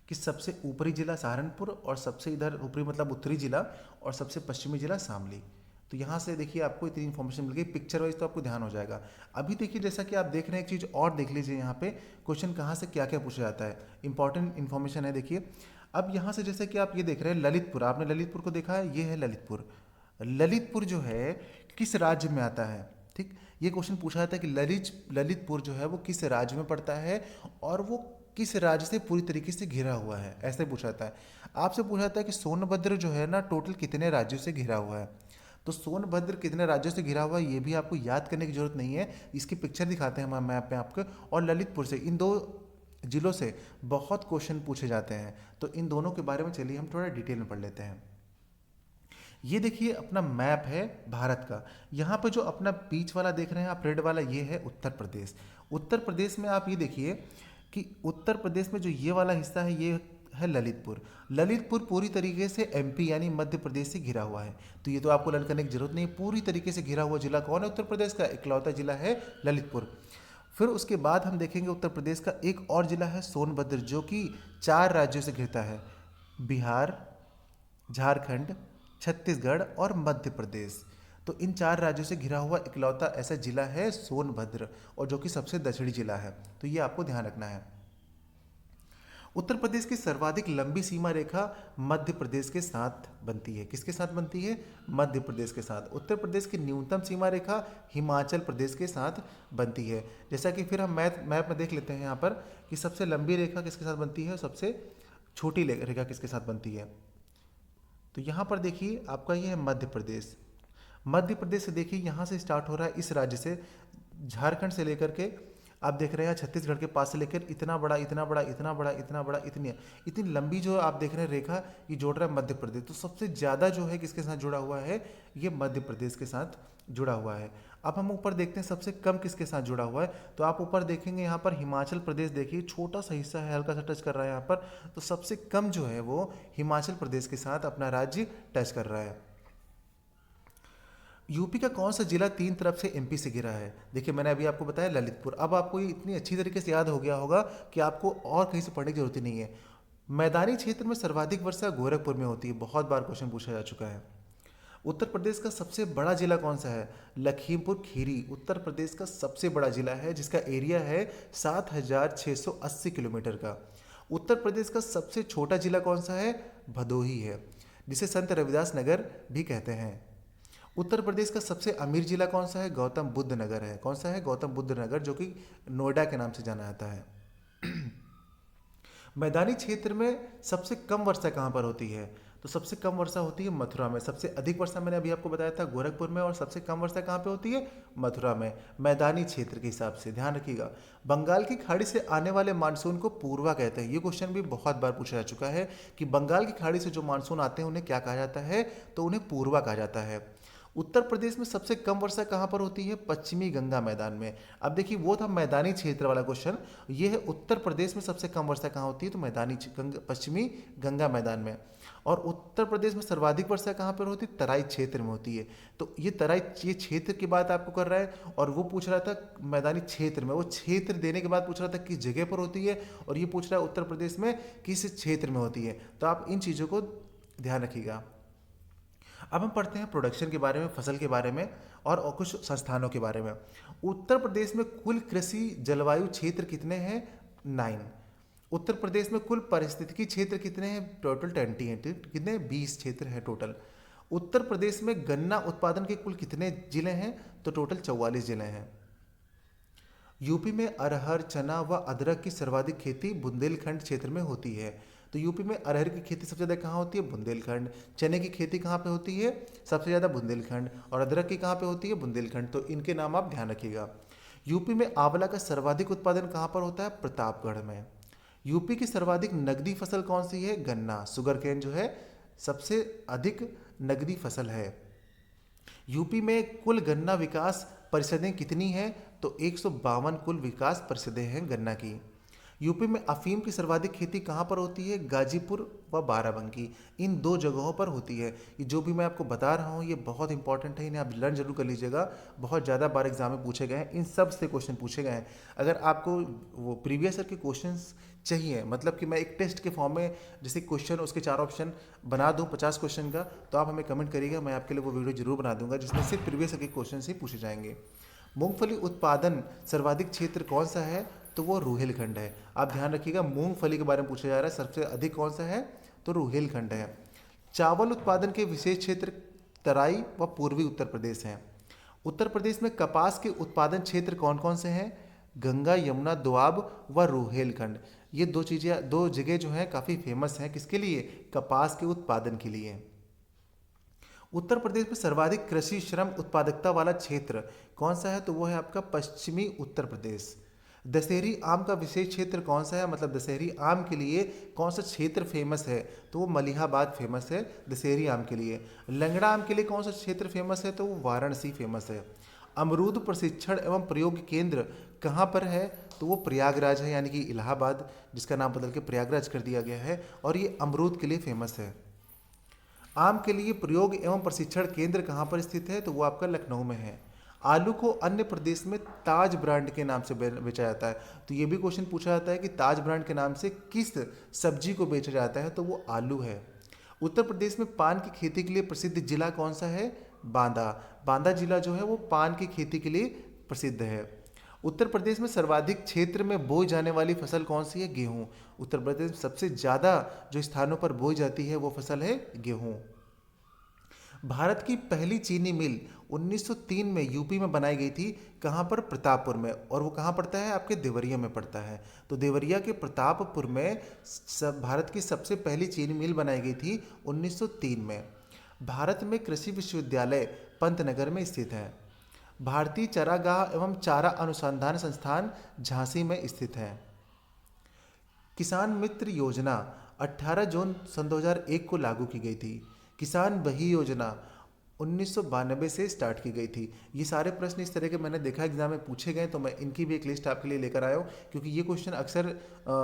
कि सबसे ऊपरी जिला सहारनपुर, और सबसे इधर ऊपरी मतलब उत्तरी जिला, और सबसे पश्चिमी जिला शामली। तो यहाँ से देखिए आपको इतनी इन्फॉर्मेशन मिल गई पिक्चर वाइज, तो आपको ध्यान हो जाएगा। अभी देखिए जैसा कि आप देख रहे हैं, एक चीज़ और देख लीजिए यहाँ पे क्वेश्चन कहाँ से क्या क्या पूछा जाता है, इंपॉर्टेंट इन्फॉर्मेशन है। देखिए अब यहाँ से जैसे कि आप ये देख रहे हैं ललितपुर, आपने ललितपुर को देखा है, ये है ललितपुर। ललितपुर जो है किस राज्य में आता है? ठीक, ये क्वेश्चन पूछा जाता है कि ललितपुर जो है वो किस राज्य में पड़ता है और वो किस राज्य से पूरी तरीके से घिरा हुआ है, ऐसे पूछा जाता है। आपसे पूछा जाता है कि सोनभद्र जो है ना टोटल कितने राज्यों से घिरा हुआ है। तो सोनभद्र कितने राज्यों से घिरा हुआ है ये भी आपको याद करने की जरूरत नहीं है, इसकी पिक्चर दिखाते हैं हम मैप में आपको। और ललितपुर से, इन दो जिलों से बहुत क्वेश्चन पूछे जाते हैं, तो इन दोनों के बारे में चलिए हम थोड़ा डिटेल में पढ़ लेते हैं। ये देखिए अपना मैप है भारत का। यहाँ पे जो अपना बीच वाला देख रहे हैं आप रेड वाला, ये है उत्तर प्रदेश। उत्तर प्रदेश में आप ये देखिए कि उत्तर प्रदेश में जो ये वाला हिस्सा है ये है ललितपुर। ललितपुर पूरी तरीके से एमपी यानी मध्य प्रदेश से घिरा हुआ है। तो ये तो आपको लर्न करने की जरूरत नहीं है, पूरी तरीके से घिरा हुआ जिला कौन है उत्तर प्रदेश का, इकलौता जिला है ललितपुर। फिर उसके बाद हम देखेंगे उत्तर प्रदेश का एक और जिला है सोनभद्र, जो कि 4 राज्यों से घिरता है, बिहार, झारखंड, छत्तीसगढ़ और मध्य प्रदेश। तो इन 4 राज्यों से घिरा हुआ इकलौता ऐसा जिला है सोनभद्र, और जो कि सबसे दक्षिणी जिला है। तो ये आपको ध्यान रखना है। उत्तर प्रदेश की सर्वाधिक लंबी सीमा रेखा मध्य प्रदेश के साथ बनती है। किसके साथ बनती है? मध्य प्रदेश के साथ। उत्तर प्रदेश की न्यूनतम सीमा रेखा हिमाचल प्रदेश के साथ बनती है। जैसा कि फिर हम मैप में देख लेते हैं यहाँ पर कि सबसे लंबी रेखा किसके साथ बनती है, सबसे छोटी रेखा किसके साथ बनती है। तो यहाँ पर देखिए आपका ये है मध्य प्रदेश। मध्य प्रदेश से देखिए यहाँ से स्टार्ट हो रहा है, इस राज्य से, झारखंड से लेकर के आप देख रहे हैं छत्तीसगढ़ के पास से लेकर इतना बड़ा इतना बड़ा इतना बड़ा इतना बड़ा इतनी लंबी जो आप देख रहे हैं रेखा, ये जोड़ रहा है मध्य प्रदेश। तो सबसे ज़्यादा जो है किसके साथ जुड़ा हुआ है, ये मध्य प्रदेश के साथ जुड़ा हुआ है। अब हम ऊपर देखते हैं सबसे कम किसके साथ जुड़ा हुआ है। तो आप ऊपर देखेंगे यहाँ पर हिमाचल प्रदेश, देखिए छोटा सा हिस्सा है, हल्का सा टच कर रहा है यहाँ पर। तो सबसे कम जो है वो हिमाचल प्रदेश के साथ अपना राज्य टच कर रहा है। यूपी का कौन सा जिला 3 तरफ से एमपी से घिरा है? देखिए मैंने अभी आपको बताया ललितपुर। अब आपको ये इतनी अच्छी तरीके से याद हो गया होगा कि आपको और कहीं से पढ़ने की जरूरत ही नहीं है। मैदानी क्षेत्र में सर्वाधिक वर्षा गोरखपुर में होती है, बहुत बार क्वेश्चन पूछा जा चुका है। उत्तर प्रदेश का सबसे बड़ा जिला कौन सा है? लखीमपुर खीरी उत्तर प्रदेश का सबसे बड़ा जिला है, जिसका एरिया है 7680 किलोमीटर का। उत्तर प्रदेश का सबसे छोटा जिला कौन सा है? भदोही है, जिसे संत रविदास नगर भी कहते हैं। उत्तर प्रदेश का सबसे अमीर जिला कौन सा है? गौतम बुद्ध नगर है। कौन सा है? गौतम बुद्ध नगर, जो कि नोएडा के नाम से जाना जाता है। मैदानी क्षेत्र में सबसे कम वर्षा कहाँ पर होती है? तो सबसे कम वर्षा होती है मथुरा में। सबसे अधिक वर्षा मैंने अभी आपको बताया था गोरखपुर में, और सबसे कम वर्षा कहाँ पे होती है? मथुरा में। मैदानी क्षेत्र के हिसाब से ध्यान रखिएगा। बंगाल की खाड़ी से आने वाले मानसून को पूर्वा कहते हैं। ये क्वेश्चन भी बहुत बार पूछा जा चुका है कि बंगाल की खाड़ी से जो मानसून आते हैं उन्हें क्या कहा जाता है? तो उन्हें पूर्वा कहा जाता है। उत्तर प्रदेश में सबसे कम वर्षा कहाँ पर होती है? पश्चिमी गंगा मैदान में। अब देखिए वो था मैदानी क्षेत्र वाला क्वेश्चन, ये है उत्तर प्रदेश में सबसे कम वर्षा कहाँ होती है? तो पश्चिमी गंगा मैदान में। और उत्तर प्रदेश में सर्वाधिक वर्षा कहाँ पर होती है? तराई क्षेत्र में होती है। तो ये ये क्षेत्र की बात आपको कर रहा है, और वो पूछ रहा था मैदानी क्षेत्र में। वो क्षेत्र देने के बाद पूछ रहा था किस जगह पर होती है, और ये पूछ रहा है उत्तर प्रदेश में किस क्षेत्र में होती है। तो आप इन चीज़ों को ध्यान रखिएगा। अब हम पढ़ते हैं प्रोडक्शन के बारे में, फसल के बारे में, और कुछ संस्थानों के बारे में। उत्तर प्रदेश में कुल कृषि जलवायु क्षेत्र कितने हैं? 9। उत्तर प्रदेश में कुल पारिस्थितिकी क्षेत्र कितने हैं? टोटल 20 हैं। कितने? 20 क्षेत्र हैं टोटल। उत्तर प्रदेश में गन्ना उत्पादन के कुल कितने जिले हैं? तो टोटल 44 जिले हैं। यूपी में अरहर, चना व अदरक की सर्वाधिक खेती बुंदेलखंड क्षेत्र में होती है। तो यूपी में अरहर की खेती सबसे ज़्यादा कहाँ होती है? बुंदेलखंड। चने की खेती कहाँ पे होती है? सबसे ज़्यादा बुंदेलखंड। और अदरक की कहाँ पे होती है? बुंदेलखंड। तो इनके नाम आप ध्यान रखिएगा। यूपी में आंवला का सर्वाधिक उत्पादन कहाँ पर होता है? प्रतापगढ़ में। यूपी की सर्वाधिक नकदी फसल कौन सी है? गन्ना, शुगर केन जो है सबसे अधिक नकदी फसल है। यूपी में कुल गन्ना विकास परिषदें कितनी हैं? तो 152 कुल विकास परिषदें हैं गन्ना की। यूपी में अफीम की सर्वाधिक खेती कहाँ पर होती है? गाजीपुर व बाराबंकी, इन 2 जगहों पर होती है। ये जो भी मैं आपको बता रहा हूँ ये बहुत इंपॉर्टेंट है, इन्हें आप लर्न जरूर कर लीजिएगा। बहुत ज़्यादा बार एग्जाम में पूछे गए हैं, इन सब से क्वेश्चन पूछे गए हैं। अगर आपको वो प्रीवियस ईयर के क्वेश्चंस चाहिए, मतलब कि मैं एक टेस्ट के फॉर्म में जैसे क्वेश्चन उसके 4 ऑप्शन बना दूँ 50 क्वेश्चन का, तो आप हमें कमेंट करिएगा, मैं आपके लिए वो वीडियो जरूर बना दूंगा जिसमें सिर्फ प्रीवियस ईयर के क्वेश्चन ही पूछे जाएंगे। मूंगफली उत्पादन सर्वाधिक क्षेत्र कौन सा है? तो वो रुहेलखंड है। आप ध्यान रखिएगा, मूंगफली के बारे में पूछा जा रहा है, सबसे अधिक कौन सा है? तो रुहेलखंड है। चावल उत्पादन के विशेष क्षेत्र तराई व पूर्वी उत्तर प्रदेश हैं। उत्तर प्रदेश में कपास के उत्पादन क्षेत्र कौन कौन से हैं? गंगा, यमुना, दोआब व रुहेलखंड। ये दो जगह जो हैं काफ़ी फेमस हैं, किसके लिए? कपास के उत्पादन के लिए। उत्तर प्रदेश में सर्वाधिक कृषि श्रम उत्पादकता वाला क्षेत्र कौन सा है? तो वो है आपका पश्चिमी उत्तर प्रदेश। दशहरी आम का विशेष क्षेत्र कौन सा है? मतलब दशहरी आम के लिए कौन सा क्षेत्र फेमस है? तो वो मलिहाबाद फेमस है दशहरी आम के लिए। लंगड़ा आम के लिए कौन सा क्षेत्र फेमस है? तो वो वाराणसी फेमस है। अमरूद प्रशिक्षण एवं प्रयोग केंद्र कहाँ पर है? तो वो प्रयागराज है, यानी कि इलाहाबाद, जिसका नाम बदल के प्रयागराज कर दिया गया है, और ये अमरूद के लिए फेमस है। आम के लिए प्रयोग एवं प्रशिक्षण केंद्र कहाँ पर स्थित है? तो वो आपका लखनऊ में है। आलू को अन्य प्रदेश में ताज ब्रांड के नाम से बेचा जाता है। तो ये भी क्वेश्चन पूछा जाता है कि ताज ब्रांड के नाम से किस सब्जी को बेचा जाता है? तो वो आलू है। उत्तर प्रदेश में पान की खेती के लिए प्रसिद्ध जिला कौन सा है? बांदा। बांदा जिला जो है वो पान की खेती के लिए प्रसिद्ध है। उत्तर प्रदेश में सर्वाधिक क्षेत्र में बोई जाने वाली फसल कौन सी है? गेहूं। उत्तर प्रदेश में सबसे ज़्यादा जो स्थानों पर बोई जाती है वो फसल है गेहूं। भारत की पहली चीनी मिल 1903 में यूपी में बनाई गई थी। कहाँ पर? प्रतापपुर में। और वो कहाँ पड़ता है? आपके देवरिया में पड़ता है। तो देवरिया के प्रतापपुर में भारत की सबसे पहली चीनी मिल बनाई गई थी 1903 में। भारत में कृषि विश्वविद्यालय पंतनगर में स्थित है। भारतीय चारागाह एवं चारा अनुसंधान संस्थान झांसी में स्थित है। किसान मित्र योजना 18 जून सन 2001 को लागू की गई थी। किसान बही योजना 1992 से स्टार्ट की गई थी। ये सारे प्रश्न इस तरह के मैंने देखा एग्जाम में पूछे गए, तो मैं इनकी भी एक लिस्ट आपके लिए लेकर आया हूँ, क्योंकि ये क्वेश्चन अक्सर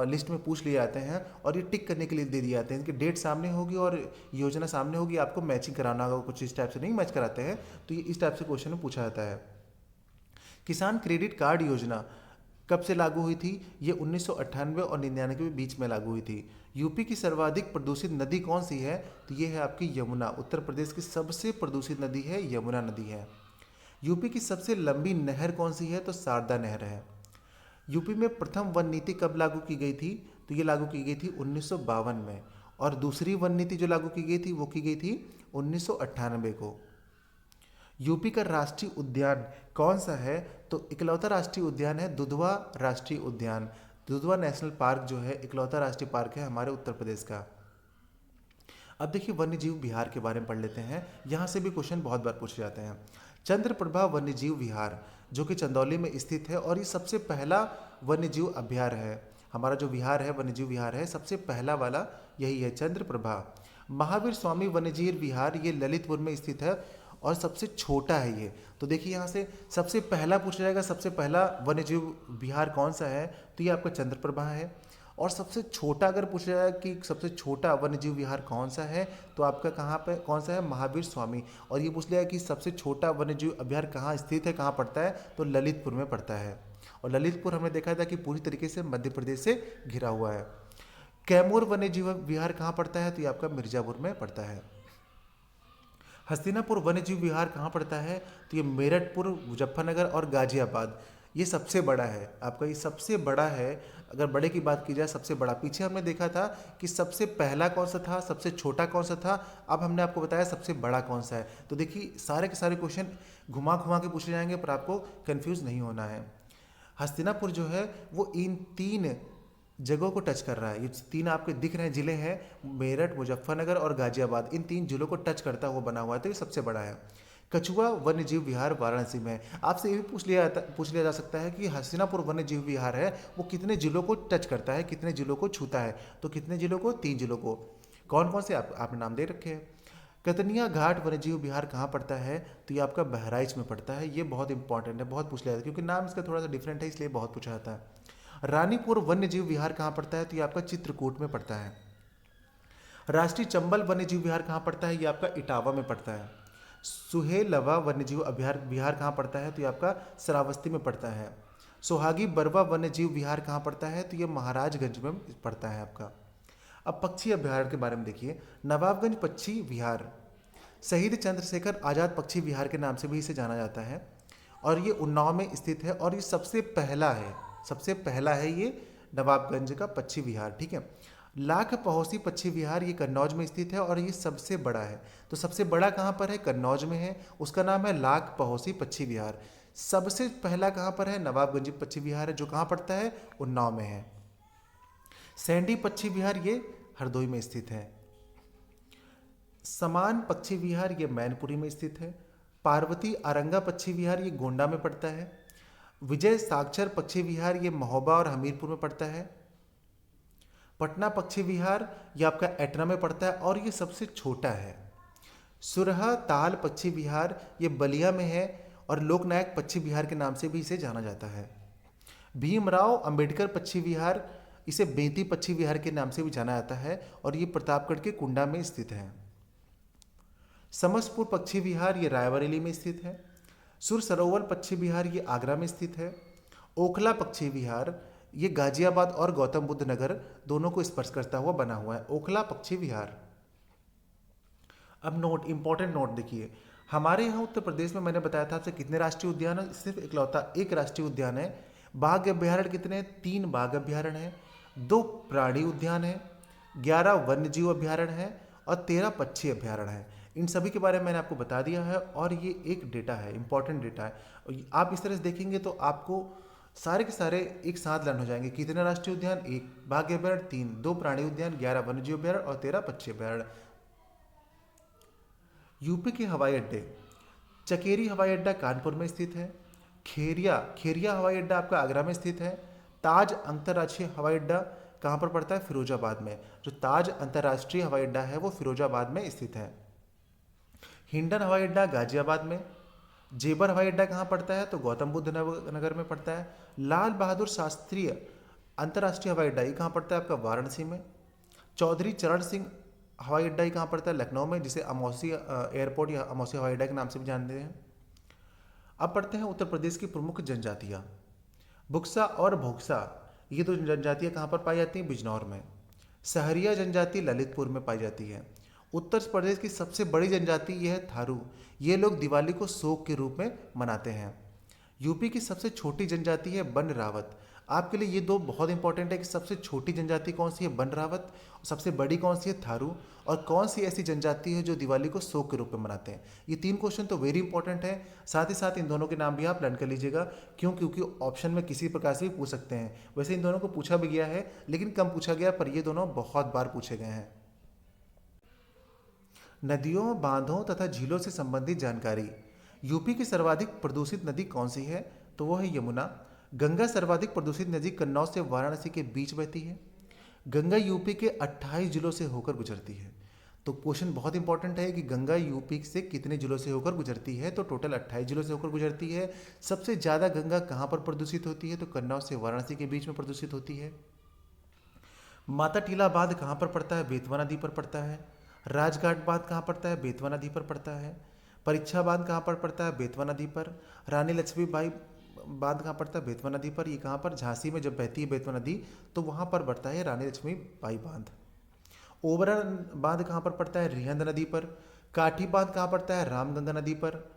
लिस्ट में पूछ लिए जाते हैं और ये टिक करने के लिए दे दिए जाते हैं। इनकी डेट सामने होगी और योजना सामने होगी, आपको मैचिंग कराना होगा। कुछ इस टाइप से नहीं मैच कराते हैं, तो ये इस टाइप से क्वेश्चन में पूछा जाता है। किसान क्रेडिट कार्ड योजना कब से लागू हुई थी? ये 1998 और 99 के बीच में लागू हुई थी। यूपी की सर्वाधिक प्रदूषित नदी कौन सी है? तो ये है आपकी यमुना। उत्तर प्रदेश की सबसे प्रदूषित नदी है यमुना नदी है। यूपी की सबसे लंबी नहर कौन सी है? तो शारदा नहर है। यूपी में प्रथम वन नीति कब लागू की गई थी? तो ये लागू की गई थी 1952 में। और दूसरी वन नीति जो लागू की गई थी वो की गई थी 1998 को। यूपी का राष्ट्रीय उद्यान कौन सा है? तो इकलौता राष्ट्रीय उद्यान है दुधवा राष्ट्रीय उद्यान। दुधवा नेशनल पार्क जो है इकलौता राष्ट्रीय पार्क है हमारे उत्तर प्रदेश का। अब देखिए वन्यजीव विहार के बारे में पढ़ लेते हैं। यहाँ से भी क्वेश्चन बहुत बार पूछे जाते हैं। चंद्रप्रभा वन्यजीव विहार जो कि चंदौली में स्थित है, और ये सबसे पहला वन्यजीव अभ्यारण्य है। हमारा जो विहार है वन्यजीव विहार है, सबसे पहला वाला यही है चंद्रप्रभा। महावीर स्वामी वन्यजीव विहार ये ललितपुर में स्थित है और सबसे छोटा है ये। तो देखिए यहाँ से सबसे पहला पूछा जाएगा, सबसे पहला वन्यजीव विहार कौन सा है? तो ये आपका चंद्रप्रभा है। और सबसे छोटा अगर पूछा जाए कि सबसे छोटा वन्यजीव विहार कौन सा है, तो आपका कहाँ पे कौन सा है? महावीर स्वामी। और ये पूछ लिया कि सबसे छोटा वन्यजीव अभ्यारण्य कहाँ स्थित है, कहाँ पड़ता है? तो ललितपुर में पड़ता है। और ललितपुर हमने देखा था कि पूरी तरीके से मध्य प्रदेश से घिरा हुआ है। कैमूर वन्यजीव विहार कहाँ पड़ता है? तो ये आपका मिर्जापुर में पड़ता है। हस्तिनापुर वन्यजीव विहार कहाँ पड़ता है? तो ये मेरठपुर, मुजफ्फरनगर और गाजियाबाद। ये सबसे बड़ा है आपका, ये सबसे बड़ा है। अगर बड़े की बात की जाए सबसे बड़ा, पीछे हमने देखा था कि सबसे पहला कौन सा था, सबसे छोटा कौन सा था, अब हमने आपको बताया सबसे बड़ा कौन सा है। तो देखिए सारे के सारे क्वेश्चन घुमा घुमा के पूछे जाएंगे, पर आपको कन्फ्यूज़ नहीं होना है। हस्तिनापुर जो है वो इन 3 जगहों को टच कर रहा है। ये 3 आपके दिख रहे हैं जिले हैं, मेरठ, मुजफ्फरनगर और गाजियाबाद। इन 3 जिलों को टच करता हुआ बना हुआ है, तो ये सबसे बड़ा है। कछुआ वन्यजीव विहार वाराणसी में। आपसे ये भी पूछ लिया जा सकता है कि हस्तिनापुर वन्यजीव विहार है वो कितने जिलों को टच करता है, कितने जिलों को छूता है? तो कितने जिलों को? 3 जिलों को। कौन कौन से आपने नाम दे रखे हैं। कतनिया घाट वन्यजीव विहार कहाँ पड़ता है? तो ये आपका बहराइच में पड़ता है। ये बहुत इंपॉर्टेंट है, बहुत पूछ लिया जाता है, क्योंकि नाम इसका थोड़ा सा डिफरेंट है, इसलिए बहुत पूछा जाता है। रानीपुर वन्यजीव विहार कहाँ पड़ता है? तो ये आपका चित्रकूट में पड़ता है। राष्ट्रीय चंबल वन्यजीव विहार कहाँ पड़ता है? ये आपका इटावा में पड़ता है। सुहेलवा वन्यजीव विहार कहाँ पड़ता है? तो ये आपका श्रावस्ती में पड़ता है। सोहागी बरवा वन्यजीव विहार कहाँ पड़ता है? तो ये महाराजगंज में पड़ता है आपका। अब पक्षी अभ्यारण्य के बारे में देखिए। नवाबगंज पक्षी विहार शहीद चंद्रशेखर आज़ाद पक्षी विहार के नाम से भी इसे जाना जाता है, और ये उन्नाव में स्थित है, और ये सबसे पहला है ये नवाबगंज का पक्षी विहार। ठीक है। लाख पहोसी पक्षी विहार ये कन्नौज में स्थित है और ये सबसे बड़ा है। तो सबसे बड़ा कहाँ पर है? कन्नौज में है। उसका नाम है लाख पहोसी पक्षी विहार। सबसे पहला कहाँ पर है? नवाबगंज पक्षी विहार है, जो कहाँ पड़ता है? उन्नाव में है। सैंडी पक्षी विहार ये हरदोई में स्थित है। समान पक्षी विहार ये मैनपुरी में स्थित है। पार्वती आरंगा पक्षी विहार ये गोंडा में पड़ता है। विजय साक्षर पक्षी विहार ये महोबा और हमीरपुर में पड़ता है। पटना पक्षी विहार ये आपका एटना में पड़ता है और ये सबसे छोटा है। सुरहा ताल पक्षी विहार ये बलिया में है और लोकनायक पक्षी विहार के नाम से भी इसे जाना जाता है। भीमराव अंबेडकर पक्षी विहार, इसे बेंती पक्षी विहार के नाम से भी जाना जाता है और ये प्रतापगढ़ के कुंडा में स्थित है। समसपुर पक्षी विहार ये रायबरेली में स्थित है। सुर सरोवर पक्षी विहार ये आगरा में स्थित है। ओखला पक्षी विहार ये गाजियाबाद और गौतम बुद्ध नगर दोनों को स्पर्श करता हुआ बना हुआ है, ओखला पक्षी विहार। अब नोट, इंपॉर्टेंट नोट देखिए, हमारे यहाँ उत्तर प्रदेश में मैंने बताया था आपसे कितने राष्ट्रीय उद्यान है? सिर्फ इकलौता एक राष्ट्रीय उद्यान है। बाघ अभ्यारण्य कितने हैं? 3 बाघ अभ्यारण्य हैं, 2 प्राणी उद्यान है, 11 वन्यजीव अभ्यारण्य है और 13 पक्षी अभ्यारण्य है। इन सभी के बारे में मैंने आपको बता दिया है और ये एक डेटा है, इंपॉर्टेंट डेटा है। आप इस तरह से देखेंगे तो आपको सारे के सारे एक साथ लर्न हो जाएंगे। कितने राष्ट्रीय उद्यान? 1 बाघ अभ्यारण्य, 3 2 प्राणी उद्यान, 11 वन्यजीव अभ्यारण्य और 13 पक्षी अभ्यारण्य। यूपी के हवाई अड्डे, चकेरी हवाई अड्डा कानपुर में स्थित है। खेरिया हवाई अड्डा आपका आगरा में स्थित है। ताज अंतर्राष्ट्रीय हवाई अड्डा कहाँ पर पड़ता है? फिरोजाबाद में। जो ताज अंतर्राष्ट्रीय हवाई अड्डा है वो फिरोजाबाद में स्थित है। हिंडन हवाई अड्डा गाजियाबाद में। जेबर हवाई अड्डा कहाँ पड़ता है? तो गौतम बुद्ध नगर में पड़ता है। लाल बहादुर शास्त्री अंतर्राष्ट्रीय हवाई अड्डा ये कहाँ पड़ता है? आपका वाराणसी में। चौधरी चरण सिंह हवाई अड्डा कहाँ पड़ता है? लखनऊ में, जिसे अमौसी एयरपोर्ट या अमौसी हवाई अड्डा के नाम से भी जानते हैं। अब पढ़ते हैं उत्तर प्रदेश की प्रमुख जनजातियाँ। बुक्सा और भोक्सा ये दो जनजातियाँ कहाँ पर पाई जाती हैं? बिजनौर में। सहरिया जनजाति ललितपुर में पाई जाती है। उत्तर प्रदेश की सबसे बड़ी जनजाति यह है थारू। ये लोग दिवाली को सोग के रूप में मनाते हैं। यूपी की सबसे छोटी जनजाति है बन रावत। आपके लिए ये दो बहुत इंपॉर्टेंट है कि सबसे छोटी जनजाति कौन सी है? बन रावत। सबसे बड़ी कौन सी है? थारू। और कौन सी ऐसी जनजाति है जो दिवाली को सोग के रूप में मनाते हैं? ये 3 क्वेश्चन तो वेरी इंपॉर्टेंट है। साथ ही साथ इन दोनों के नाम भी आप लर्न कर लीजिएगा। क्यों? क्योंकि ऑप्शन में किसी प्रकार से भी पूछ सकते हैं। वैसे इन दोनों को पूछा भी गया है लेकिन कम पूछा गया, पर ये दोनों बहुत बार पूछे गए हैं। नदियों, बांधों तथा झीलों से संबंधित जानकारी। यूपी की सर्वाधिक प्रदूषित नदी कौन सी है? तो वो है यमुना। गंगा सर्वाधिक प्रदूषित नदी कन्नौज से वाराणसी के बीच बहती है। गंगा यूपी के 28 जिलों से होकर गुजरती है। तो क्वेश्चन बहुत इंपॉर्टेंट है कि गंगा यूपी से कितने जिलों से होकर गुजरती है? तो टोटल 28 जिलों से होकर गुजरती है। सबसे ज़्यादा गंगा कहाँ पर प्रदूषित होती है? तो कन्नौज से वाराणसी के बीच में प्रदूषित होती है। माता टीला बांध कहाँ पर पड़ता है? बेतवा नदी पर पड़ता है। राजघाट बांध कहाँ पड़ता है? बेतवा नदी पर पड़ता है। परीक्षा बांध कहाँ पर पड़ता है? बेतवा नदी पर। रानी लक्ष्मीबाई बांध कहाँ पड़ता है? बेतवा नदी पर। ये कहाँ पर? झांसी में जब बहती है बेतवा नदी तो वहाँ पर बढ़ता है रानी लक्ष्मीबाई बांध। ओबरा बांध कहाँ पर पड़ता है? रिहंद नदी पर। काठी बांध कहाँ पड़ता है? रामगंगा नदी पर।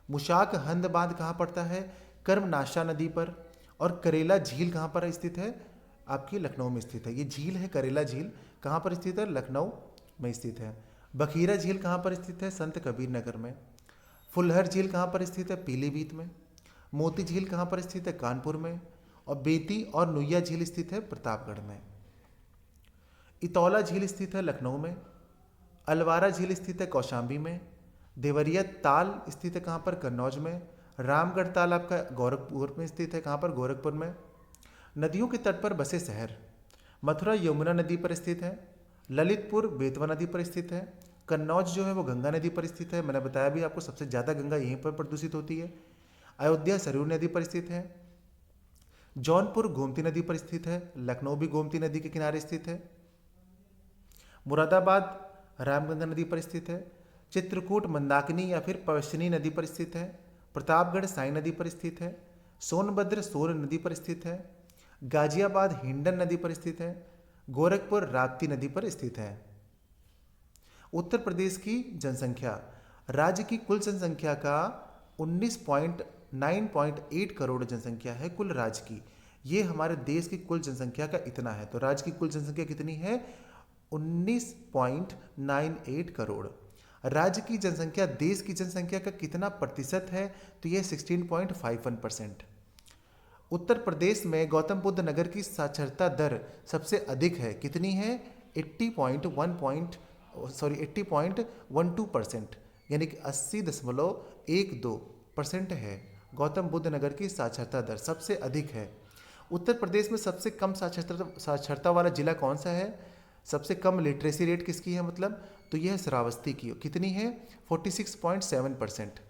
मुशाक हंद बांध कहाँ पड़ता है? कर्मनाशा नदी पर। और करेला झील कहाँ पर स्थित है? आपकी लखनऊ में स्थित है। ये झील है करेला झील, कहाँ पर स्थित है? लखनऊ में स्थित है। बखीरा झील कहाँ पर स्थित है? संत कबीर नगर में। फुलहर झील कहाँ पर स्थित है? पीलीभीत में। मोती झील कहाँ पर स्थित है? कानपुर में। और बेती और नुइया झील स्थित है प्रतापगढ़ में। इतौला झील स्थित है लखनऊ में। अलवारा झील स्थित है कौशाम्बी में। देवरिया ताल स्थित है कहाँ पर? कन्नौज में। रामगढ़ ताल आपका गोरखपुर में स्थित है, कहाँ पर? गोरखपुर में। नदियों के तट पर बसे शहर। मथुरा यमुना नदी पर स्थित है। ललितपुर बेतवा नदी पर स्थित है। कन्नौज जो है वो गंगा नदी पर स्थित है। मैंने बताया भी आपको सबसे ज़्यादा गंगा यहीं पर प्रदूषित होती है। अयोध्या सरयू नदी पर स्थित है। जौनपुर गोमती नदी पर स्थित है। लखनऊ भी गोमती नदी के किनारे स्थित है। मुरादाबाद रामगंगा नदी पर स्थित है। चित्रकूट मंदाकिनी या फिर पश्चिमी नदी पर स्थित है। प्रतापगढ़ साई नदी पर स्थित है। सोनभद्र सोन नदी पर स्थित है। गाजियाबाद हिंडन नदी पर स्थित है। गोरखपुर राप्ती नदी पर स्थित है। उत्तर प्रदेश की जनसंख्या, राज्य की कुल जनसंख्या का 19.9.8 करोड़ जनसंख्या है कुल राज्य की। ये हमारे देश की कुल जनसंख्या का इतना है। तो राज्य की कुल जनसंख्या कितनी है? 19.98 करोड़। राज्य की जनसंख्या देश की जनसंख्या का कितना प्रतिशत है? तो यह 16.51%। उत्तर प्रदेश में गौतम बुद्ध नगर की साक्षरता दर सबसे अधिक है, कितनी है? 80.12%, यानी कि 80.12% है। गौतम बुद्ध नगर की साक्षरता दर सबसे अधिक है। उत्तर प्रदेश में सबसे कम साक्षरता वाला जिला कौन सा है? सबसे कम लिटरेसी रेट किसकी है मतलब? तो यह है श्रावस्ती की, कितनी है? 46.7%।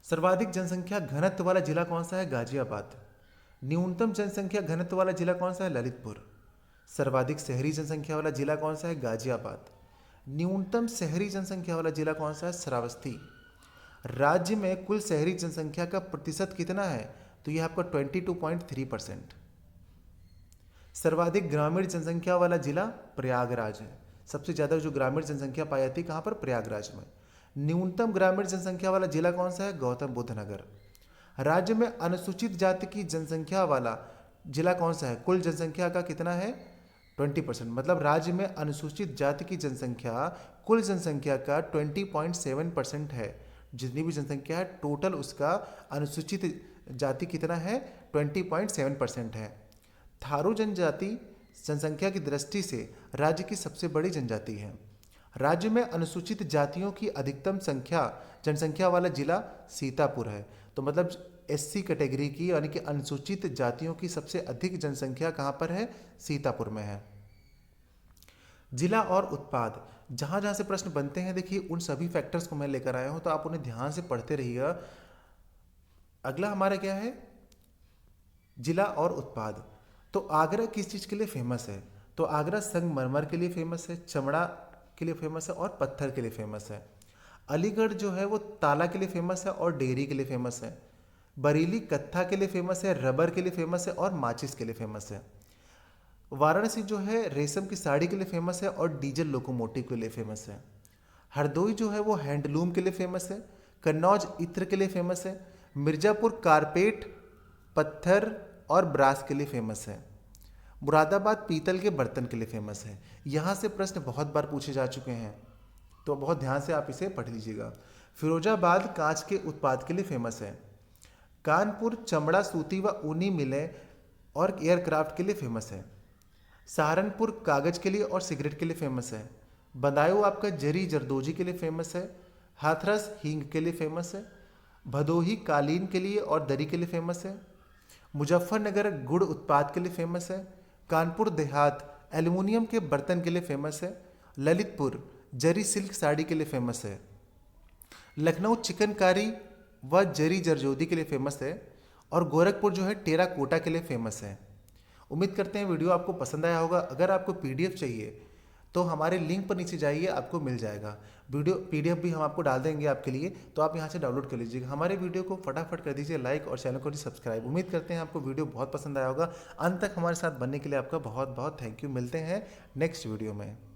सर्वाधिक जनसंख्या घनत्व वाला जिला कौन सा है? गाजियाबाद। न्यूनतम जनसंख्या घनत्व वाला जिला कौन सा है? ललितपुर। सर्वाधिक शहरी जनसंख्या वाला जिला कौन सा है? गाजियाबाद। न्यूनतम शहरी जनसंख्या वाला जिला कौन सा है? श्रावस्ती। राज्य में कुल शहरी जनसंख्या का प्रतिशत कितना है? तो यह आपका 22.3%। सर्वाधिक ग्रामीण जनसंख्या वाला जिला प्रयागराज है। सबसे ज़्यादा जो ग्रामीण जनसंख्या पाई जाती है कहाँ पर? प्रयागराज में। न्यूनतम ग्रामीण जनसंख्या वाला जिला कौन सा है? गौतम बुद्ध नगर। राज्य में अनुसूचित जाति की जनसंख्या वाला जिला कौन सा है? कुल जनसंख्या का कितना है? 20%। मतलब राज्य में अनुसूचित जाति की जनसंख्या कुल जनसंख्या का 20.7% है। जितनी भी जनसंख्या है टोटल उसका अनुसूचित जाति कितना है? 20.7% है। थारू जनजाति जनसंख्या की दृष्टि से राज्य की सबसे बड़ी जनजाति है। राज्य में अनुसूचित जातियों की अधिकतम जनसंख्या वाला जिला सीतापुर है। तो मतलब एससी कैटेगरी की यानी कि अनुसूचित जातियों की सबसे अधिक जनसंख्या कहाँ पर है? सीतापुर में है। जिला और उत्पाद, जहाँ जहाँ से प्रश्न बनते हैं देखिए उन सभी फैक्टर्स को मैं लेकर आया हूँ, तो आप उन्हें ध्यान से पढ़ते रहिएगा। अगला हमारा क्या है? जिला और उत्पाद। तो आगरा किस चीज़ के लिए फेमस है? तो आगरा संगमरमर के लिए फेमस है, चमड़ा के लिए फेमस है और पत्थर के लिए फेमस है। अलीगढ़ जो है वो ताला के लिए फेमस है और डेयरी के लिए फेमस है। बरेली कत्था के लिए फेमस है, रबर के लिए फेमस है और माचिस के लिए फेमस है। वाराणसी जो है रेशम की साड़ी के लिए फेमस है और डीजल लोकोमोटिव के लिए फेमस है। हरदोई जो है वो हैंडलूम के लिए फेमस है। कन्नौज इत्र के लिए फेमस है। मिर्ज़ापुर कारपेट, पत्थर और ब्रास के लिए फेमस है। मुरादाबाद पीतल के बर्तन के लिए फेमस है। यहाँ से प्रश्न बहुत बार पूछे जा चुके हैं, तो बहुत ध्यान से आप इसे पढ़ लीजिएगा। फिरोजाबाद कांच के उत्पाद के लिए फेमस है। कानपुर चमड़ा, सूती व ऊनी मिलें और एयरक्राफ्ट के लिए फेमस है। सहारनपुर कागज के लिए और सिगरेट के लिए फेमस है। बदायूं आपका जरी जरदोजी के लिए फेमस है। हाथरस हींग के लिए फेमस है। भदोही कालीन के लिए और दरी के लिए फेमस है। मुजफ्फरनगर गुड़ उत्पाद के लिए फेमस है। कानपुर देहात एल्युमिनियम के बर्तन के लिए फेमस है। ललितपुर जरी सिल्क साड़ी के लिए फेमस है। लखनऊ चिकनकारी व जरी जरदोजी के लिए फेमस है। और गोरखपुर जो है टेराकोटा के लिए फेमस है। उम्मीद करते हैं वीडियो आपको पसंद आया होगा। अगर आपको पीडीएफ चाहिए तो हमारे लिंक पर नीचे जाइए, आपको मिल जाएगा। वीडियो पीडीएफ भी हम आपको डाल देंगे आपके लिए, तो आप यहाँ से डाउनलोड कर लीजिएगा। हमारे वीडियो को फटाफट कर दीजिए लाइक और चैनल को भी सब्सक्राइब। उम्मीद करते हैं आपको वीडियो बहुत पसंद आया होगा। अंत तक हमारे साथ बनने के लिए आपका बहुत बहुत थैंक यू। मिलते हैं नेक्स्ट वीडियो में।